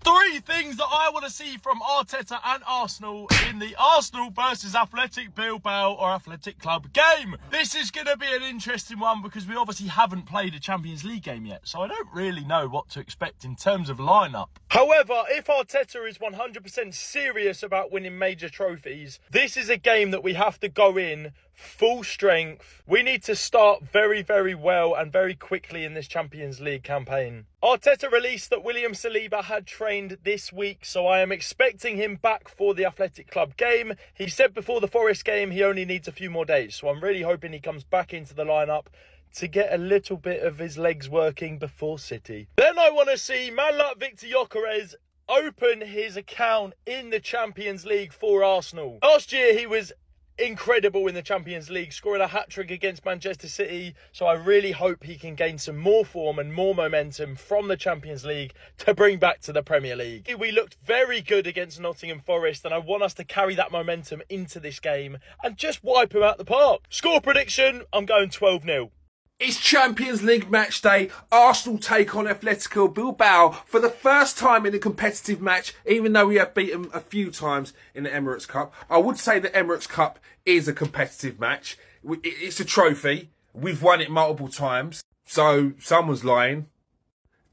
Three things that I want to see from Arteta and Arsenal in the Arsenal versus Athletic Bilbao or Athletic Club game. This is going to be an interesting one because we obviously haven't played a Champions League game yet, so I don't really know what to expect in terms of lineup. However, if Arteta is 100% serious about winning major trophies, this is a game that we have to go in full strength. We need to start very, very well and very quickly in this Champions League campaign. Arteta released that William Saliba had trained this week, so I am expecting him back for the Athletic Club game. He said before the Forest game he only needs a few more days, so I'm really hoping he comes back into the lineup to get a little bit of his legs working before City. Then I want to see man like Victor Gyökeres open his account in the Champions League for Arsenal. Last year he was incredible in the Champions League, scoring a hat-trick against Manchester City, so I really hope he can gain some more form and more momentum from the Champions League to bring back to the Premier League. We looked very good against Nottingham Forest, and I want us to carry that momentum into this game and just wipe him out the park. Score prediction, I'm going 12-0. It's Champions League match day. Arsenal take on Atletico Bilbao for the first time in a competitive match, even though we have beaten a few times in the Emirates Cup. I would say the Emirates Cup is a competitive match. It's a trophy. We've won it multiple times. So someone's lying.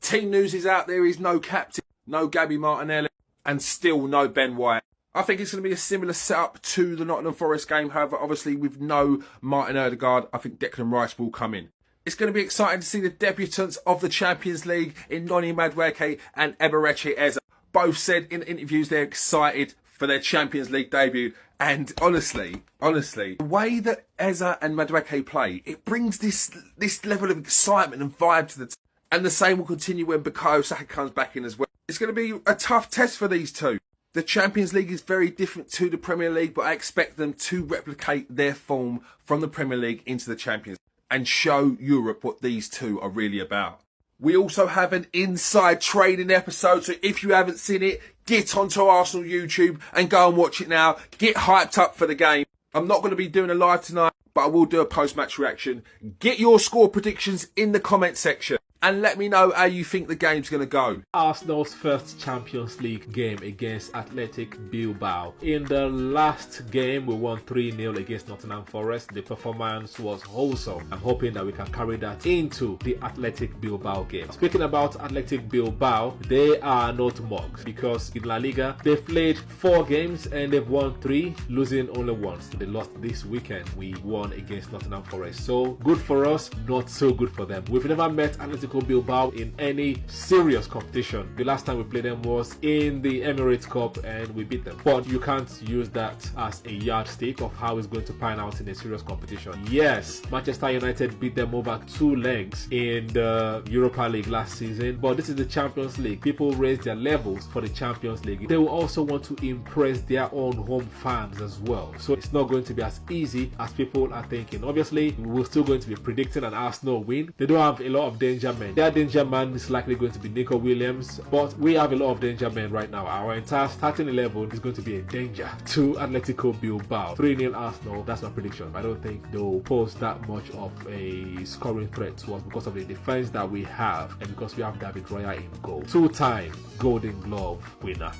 Team news is out there is no captain, no Gabby Martinelli, and still no Ben White. I think it's going to be a similar setup to the Nottingham Forest game. However, obviously with no Martin Odegaard, I think Declan Rice will come in. It's going to be exciting to see the debutants of the Champions League in Noni Madueke and Eberechi Eze. Both said in interviews they're excited for their Champions League debut. And honestly, the way that Eze and Madueke play, it brings this level of excitement and vibe to the team. And the same will continue when Bukayo Saka comes back in as well. It's going to be a tough test for these two. The Champions League is very different to the Premier League, but I expect them to replicate their form from the Premier League into the Champions League and show Europe what these two are really about. We also have an inside trading episode, so if you haven't seen it, get onto Arsenal YouTube and go and watch it now. Get hyped up for the game. I'm not going to be doing a live tonight, but I will do a post-match reaction. Get your score predictions in the comment section and let me know how you think the game's going to go. Arsenal's first Champions League game against Athletic Bilbao. In the last game, we won 3-0 against Nottingham Forest. The performance was wholesome. I'm hoping that we can carry that into the Athletic Bilbao game. Speaking about Athletic Bilbao, they are not mugs because in La Liga, they've played 4 games and they've won 3, losing only once. They lost this weekend. We won against Nottingham Forest. So good for us, not so good for them. We've never met Atletico Bilbao in any serious competition. The last time we played them was in the Emirates Cup and we beat them. But you can't use that as a yardstick of how it's going to pan out in a serious competition. Yes, Manchester United beat them over 2 legs in the Europa League last season, but this is the Champions League. People raise their levels for the Champions League. They will also want to impress their own home fans as well. So it's not going to be as easy as people are thinking. Obviously, we're still going to be predicting an Arsenal win. They don't have a lot of danger men. Their danger man is likely going to be Nico Williams, but we have a lot of danger men right now. Our entire starting 11 is going to be a danger to Atletico Bilbao. 3-0 Arsenal, that's my prediction. I don't think they'll pose that much of a scoring threat to us because of the defense that we have and because we have David Raya in goal. 2-time Golden Glove winner.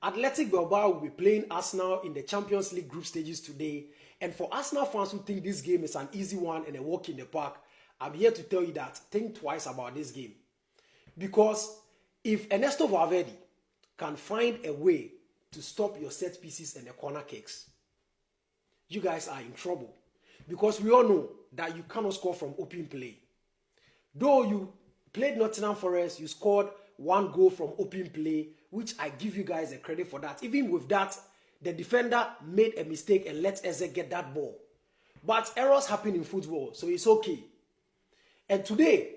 Athletic Bilbao will be playing Arsenal in the Champions League group stages today. And for Arsenal fans who think this game is an easy one and a walk in the park, I'm here to tell you that think twice about this game. Because if Ernesto Valverde can find a way to stop your set pieces and the corner kicks, you guys are in trouble. Because we all know that you cannot score from open play. Though you played Nottingham Forest, you scored 1 goal from open play, which I give you guys a credit for that. Even with that, the defender made a mistake and let Eze get that ball. But errors happen in football, so it's okay. And today,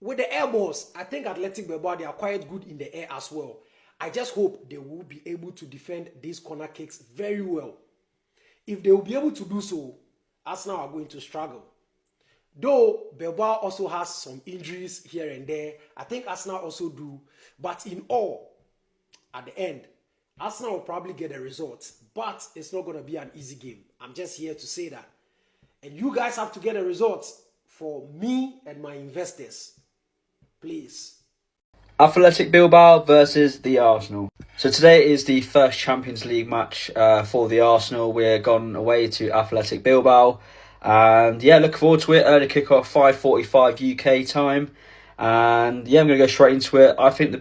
with the air balls, I think Athletic Bilbao, they are quite good in the air as well. I just hope they will be able to defend these corner kicks very well. If they will be able to do so, Arsenal are going to struggle. Though Bilbao also has some injuries here and there, I think Arsenal also do. But in all, at the end, Arsenal will probably get a result. But it's not going to be an easy game. I'm just here to say that. And you guys have to get a result for me and my investors. Please. Athletic Bilbao versus the Arsenal. So today is the first Champions League match for the Arsenal. We're gone away to Athletic Bilbao. And yeah, looking forward to it. Early kickoff, 5:45 UK time. And yeah, I'm going to go straight into it. I think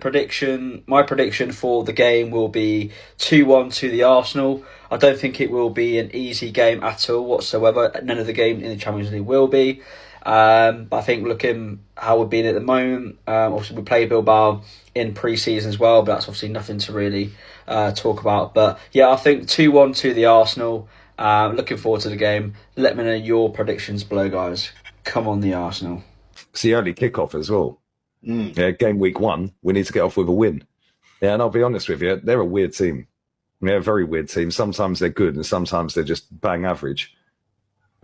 my prediction for the game will be 2-1 to the Arsenal. I don't think it will be an easy game at all whatsoever. None of the games in the Champions League will be. But I think looking how we're being at the moment, obviously we play Bilbao in pre-season as well, but that's obviously nothing to really talk about. But yeah, I think 2-1 to the Arsenal. Looking forward to the game. Let me know your predictions below, guys. Come on, the Arsenal. It's the early kickoff as well. Yeah, game week 1, we need to get off with a win. Yeah, and I'll be honest with you, they're a weird team. They're a very weird team. Sometimes they're good and sometimes they're just bang average.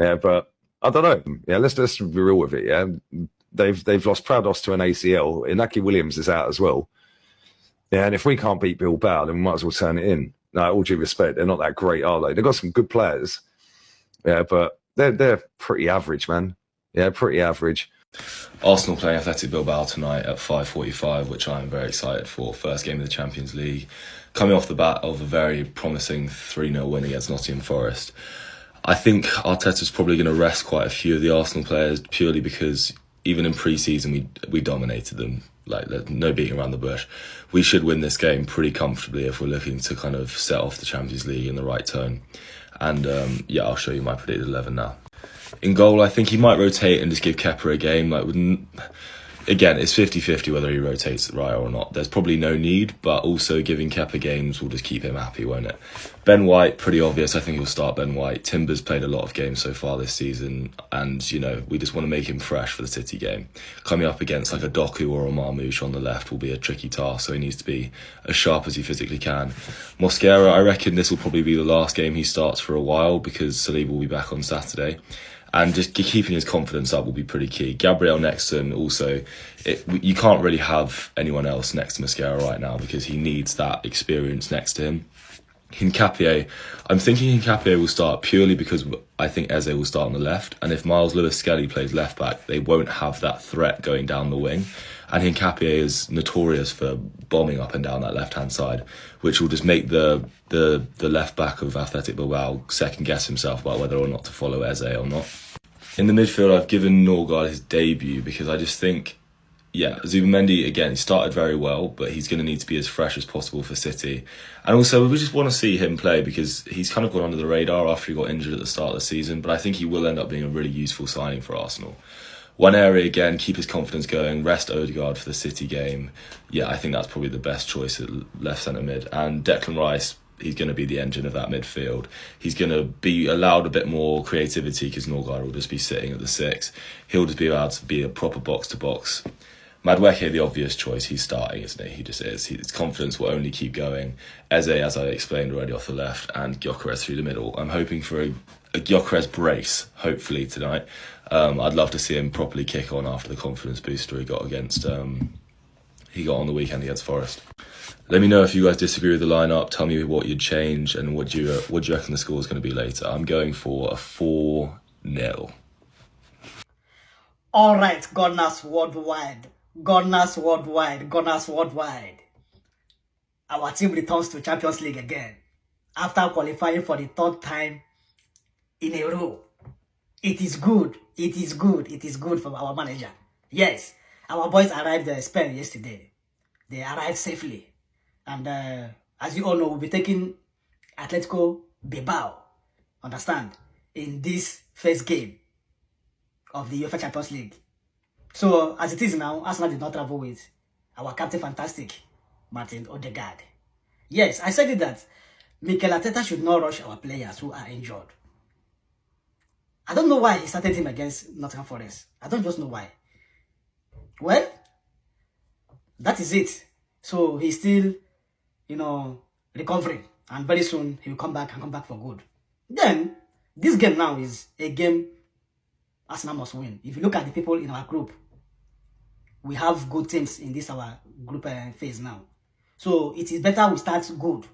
Yeah, but I don't know. Yeah, let's be real with it. Yeah, they've lost Prados to an ACL. Inaki Williams is out as well. Yeah, and if we can't beat Bilbao, then we might as well turn it in. No, all due respect, they're not that great, are they? They've got some good players. Yeah, but they're pretty average, man. Yeah, pretty average. Arsenal playing Athletic Bilbao tonight at 5:45, which I'm very excited for. First game of the Champions League, coming off the bat of a very promising 3-0 win against Nottingham Forest. I think Arteta's probably going to rest quite a few of the Arsenal players purely because even in pre-season we dominated them. Like, there's no beating around the bush. We should win this game pretty comfortably if we're looking to kind of set off the Champions League in the right tone. And yeah, I'll show you my predicted 11 now. In goal, I think he might rotate and just give Kepa a game. Again, it's 50-50 whether he rotates right or not. There's probably no need, but also giving Kepa games will just keep him happy, won't it? Ben White, pretty obvious. I think he'll start Ben White. Timber's played a lot of games so far this season, and, you know, we just want to make him fresh for the City game. Coming up against like a Doku or a Marmoush on the left will be a tricky task, so he needs to be as sharp as he physically can. Mosquera, I reckon this will probably be the last game he starts for a while because Saliba will be back on Saturday. And just keeping his confidence up will be pretty key. Gabriel next to him also, you can't really have anyone else next to Mosquera right now because he needs that experience next to him. Hincapié, I'm thinking Hincapié will start purely because I think Eze will start on the left. And if Miles Lewis-Skelly plays left back, they won't have that threat going down the wing. And Hincapié is notorious for bombing up and down that left-hand side, which will just make the left back of Athletic Bilbao second-guess himself about whether or not to follow Eze or not. In the midfield, I've given Norgard his debut because I just think, yeah, Zubimendi, again, he started very well, but he's going to need to be as fresh as possible for City. And also, we just want to see him play because he's kind of gone under the radar after he got injured at the start of the season, but I think he will end up being a really useful signing for Arsenal. One area, again, keep his confidence going, rest Odegaard for the City game. Yeah, I think that's probably the best choice at left centre mid. And Declan Rice, he's going to be the engine of that midfield. He's going to be allowed a bit more creativity because Norgard will just be sitting at the 6. He'll just be allowed to be a proper box-to-box. Madueke, the obvious choice, he's starting, isn't he? He just is. His confidence will only keep going. Eze, as I explained already, off the left, and Gyökeres through the middle. I'm hoping for a Gyökeres brace, hopefully, tonight. I'd love to see him properly kick on after the confidence booster he got on the weekend against Forest. Let me know if you guys disagree with the lineup. Tell me what you'd change and what do you reckon the score is going to be later. I'm going for a 4-0. All right, Gunners worldwide. Gunners worldwide. Gunners worldwide. Our team returns to Champions League again after qualifying for the 3rd time in a row. It is good. It is good. It is good for our manager. Yes, our boys arrived in Spain yesterday. They arrived safely. And as you all know, we'll be taking Atletico Bilbao, understand, in this first game of the UEFA Champions League. So, as it is now, Arsenal did not travel with our captain fantastic, Martin Odegaard. Yes, I said it that Mikel Arteta should not rush our players who are injured. I don't know why he started him against Nottingham Forest. I don't just know why. Well, that is it. So, he's still, recovering. And very soon, he will come back and come back for good. Then, this game now is a game Arsenal must win. If you look at the people in our group, we have good teams in this our group phase now. So it is better we start good.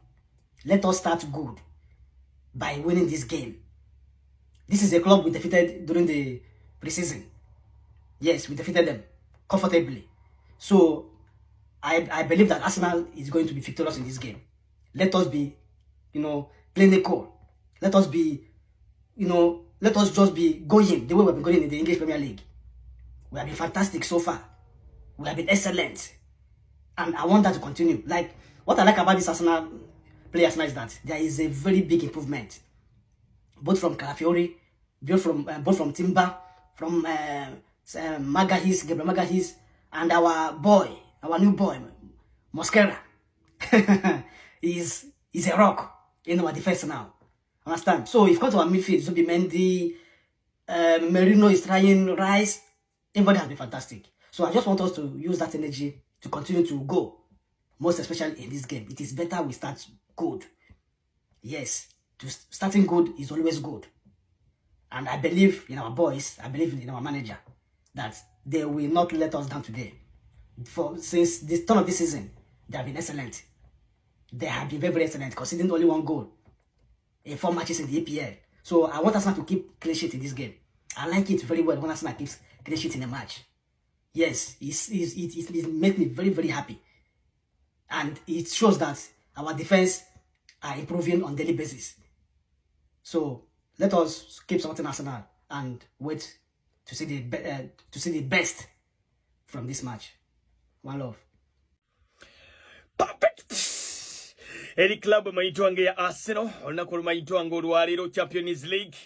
Let us start good by winning this game. This is a club we defeated during the preseason. Yes, we defeated them comfortably. So I believe that Arsenal is going to be victorious in this game. Let us be, playing the cool. Let us be, let us just be going the way we've been going in the English Premier League. We have been fantastic so far. We have been excellent. And I want that to continue. Like, what I like about this Arsenal players now is that there is a very big improvement. Both from Calafiori, both from Timber, from Magahis, Gabriel Magahis, and our new boy, Mosquera. is a rock in our defense now. Understand? So if you come to our midfield, it will be Mendy, Merino is trying, Rice. Everybody has been fantastic. So I just want us to use that energy to continue to go. Most especially in this game. It is better we start good. Yes, starting good is always good. And I believe in our boys, I believe in our manager, that they will not let us down today. Since the turn of this season, they have been excellent. They have been very, very excellent, conceding only 1 goal in 4 matches in the EPL. So I want Arsenal to keep clean sheet in this game. I like it very well when Arsenal keeps clean sheet in a match. Yes, it makes me very, very happy. And it shows that our defense are improving on a daily basis. So let us keep supporting Arsenal and wait to see the best from this match. One love. Perfect. Eri club maitwange ya Arsenal olunaku lumayitwanga olwaleero Champions League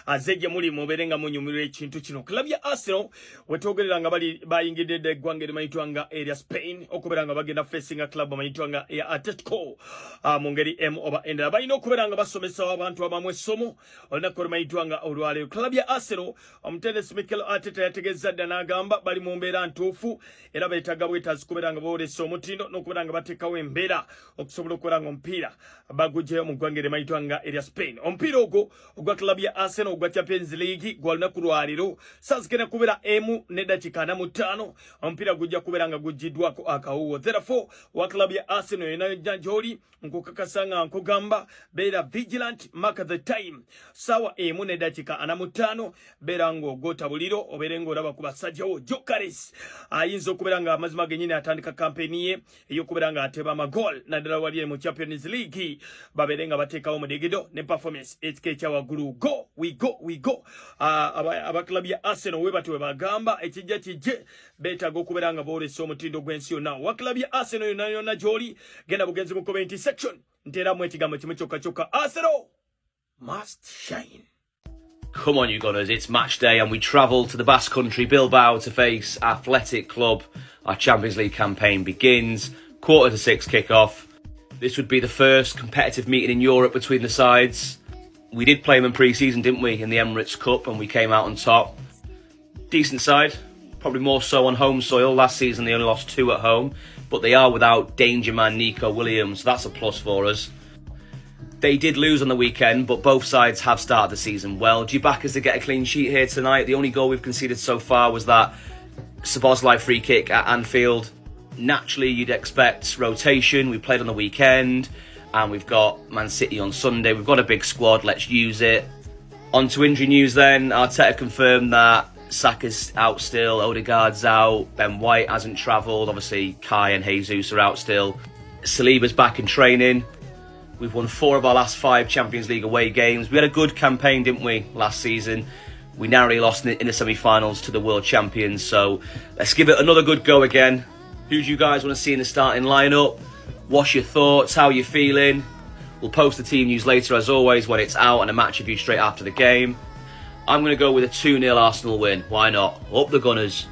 azejja muli muberenga munyumirwa ekintu kino. Club ya Arsenal wetwogerera nga bayingidde eggwanga erimayitwanga erya Spain okubeera nga bagenda facing club amayitwanga ya ACTU+ mu ngeri oba endala. Balina okubeera nga basomesa abantu abamu essomo olunaku lumayitwanga olwaleero. Club ya Arsenal omutendesi Mikel Arteta yategeeza dda n'agamba bali mu mbeera ntuufu era beetaaga bwetaazi kubeera nga boolesa omutindo n'okubeera nga bateekawo embeera okusobola okubeera nga omupiira bagugyeyo mu ggwanga erimayitwanga erya Spain. Omupiira ogwo ogwa club ya Arsenal ogwa Champions League gwa lunaku lwaleero saazigenda kubeera 1:45. Omupiira gujja kubeera nga guggiddwako akawuwo. Therefore wa club ya Arsenal yonna gy'oli nkukakasa nga nkugamba beera vigilant, mark the time. Sawa 1:45 beera ng'ogota buliro obeere ng'olaba ku basajjawo. Jokares ayinza okubeera nga amazima gennyini atandika kampeni ye ey'okubeera nga ateba amagoal naddala wali mu Champions League babeere nga bateekawo mudigido ne performance ekya waggulu. Go we go. Aba club ya Arsenal we batwe bagamba ekijja kijje beetaaga okubeera nga boolesa omutindo gw'ensi yonna. Wa club ya Arsenal yonna gy'oli genda bugenzi mu comment section nteeramu ekigambo kimu kyokka. Arsenal must shine. Come on, you Gunners, it's match day and we travel to the Basque Country, Bilbao, to face Athletic Club. Our Champions League campaign begins. 5:45 kick-off. This would be the first competitive meeting in Europe between the sides. We did play them in pre-season, didn't we, in the Emirates Cup, and we came out on top. Decent side, probably more so on home soil. Last season they only lost 2 at home, but they are without danger man Nico Williams, so that's a plus for us. They did lose on the weekend, but both sides have started the season well. Do you back us to get a clean sheet here tonight? The only goal we've conceded so far was that Szoboszlai free kick at Anfield. Naturally, you'd expect rotation. We played on the weekend, and we've got Man City on Sunday. We've got a big squad. Let's use it. On to injury news then. Arteta confirmed that Saka's out still, Odegaard's out, Ben White hasn't travelled. Obviously, Kai and Jesus are out still. Saliba's back in training. We've won 4 of our last 5 Champions League away games. We had a good campaign, didn't we, last season? We narrowly lost in the semi-finals to the world champions. So let's give it another good go again. Who do you guys want to see in the starting lineup? What's your thoughts? How are you feeling? We'll post the team news later, as always, when it's out, and a match review straight after the game. I'm going to go with a 2-0 Arsenal win. Why not? Up the Gunners.